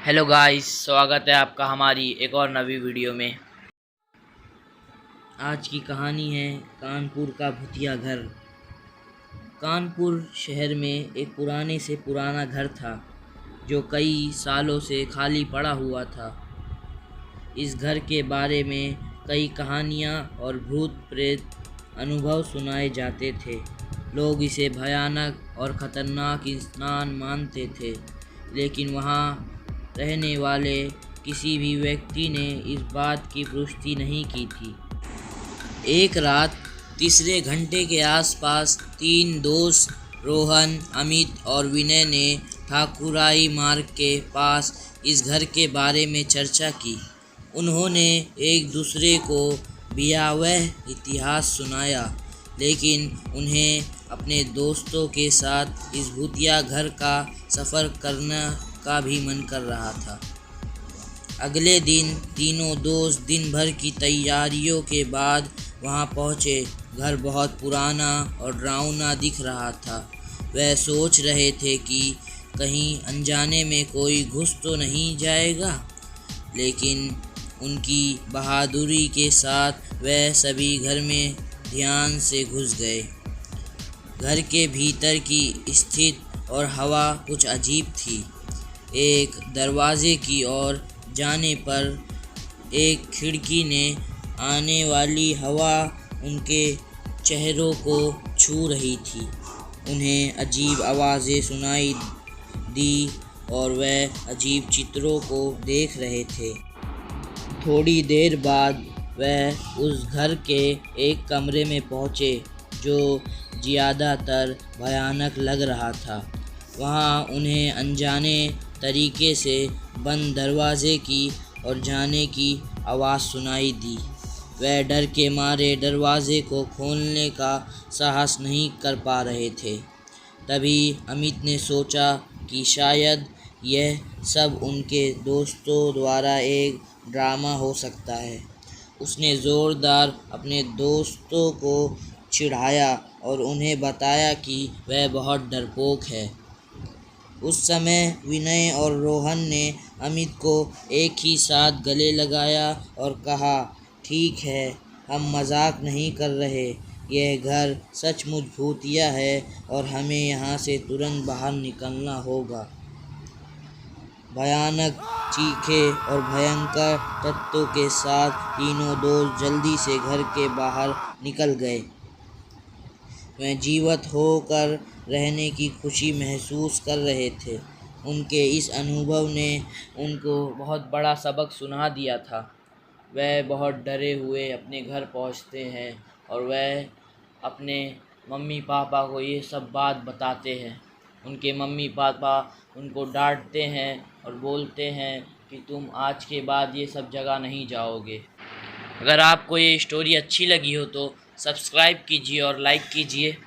Hello guys, स्वागत है आपका हमारी एक और नवी वीडियो में। आज की कहानी है कानपुर का भूतिया घर। कानपुर शहर में एक पुराने से पुराना घर था जो कई सालों से खाली पड़ा हुआ था। इस घर के बारे में कई कहानियाँ और भूत प्रेत अनुभव सुनाए जाते थे। लोग इसे भयानक और ख़तरनाक स्थान मानते थे, लेकिन वहाँ रहने वाले किसी भी व्यक्ति ने इस बात की पुष्टि नहीं की थी। एक रात तीसरे घंटे के आसपास तीन दोस्त रोहन, अमित और विनय ने ठाकुराई मार्ग के पास इस घर के बारे में चर्चा की। उन्होंने एक दूसरे को भयावह इतिहास सुनाया, लेकिन उन्हें अपने दोस्तों के साथ इस भूतिया घर का सफ़र करने का भी मन कर रहा था। अगले दिन तीनों दोस्त दिन भर की तैयारियों के बाद वहां पहुंचे। घर बहुत पुराना और डरावना दिख रहा था। वह सोच रहे थे कि कहीं अनजाने में कोई घुस तो नहीं जाएगा, लेकिन उनकी बहादुरी के साथ वह सभी घर में ध्यान से घुस गए। घर के भीतर की स्थिति और हवा कुछ अजीब थी। एक दरवाजे की ओर जाने पर एक खिड़की ने आने वाली हवा उनके चेहरों को छू रही थी। उन्हें अजीब आवाज़ें सुनाई दी और वह अजीब चित्रों को देख रहे थे। थोड़ी देर बाद वह उस घर के एक कमरे में पहुँचे जो ज़्यादातर भयानक लग रहा था। वहाँ उन्हें अनजाने तरीके से बंद दरवाजे की और जाने की आवाज़ सुनाई दी। वह डर के मारे दरवाजे को खोलने का साहस नहीं कर पा रहे थे। तभी अमित ने सोचा कि शायद यह सब उनके दोस्तों द्वारा एक ड्रामा हो सकता है। उसने ज़ोरदार अपने दोस्तों को चिढ़ाया और उन्हें बताया कि वह बहुत डरपोक है। उस समय विनय और रोहन ने अमित को एक ही साथ गले लगाया और कहा, ठीक है, हम मजाक नहीं कर रहे। यह घर सचमुच भूतिया है और हमें यहाँ से तुरंत बाहर निकलना होगा। भयानक चीखें और भयंकर तत्वों के साथ तीनों दोस्त जल्दी से घर के बाहर निकल गए। वह जीवित होकर रहने की खुशी महसूस कर रहे थे। उनके इस अनुभव ने उनको बहुत बड़ा सबक सुना दिया था। वह बहुत डरे हुए अपने घर पहुंचते हैं और वह अपने मम्मी पापा को ये सब बात बताते हैं। उनके मम्मी पापा उनको डांटते हैं और बोलते हैं कि तुम आज के बाद ये सब जगह नहीं जाओगे। अगर आपको ये स्टोरी अच्छी लगी हो तो सब्सक्राइब कीजिए और लाइक कीजिए।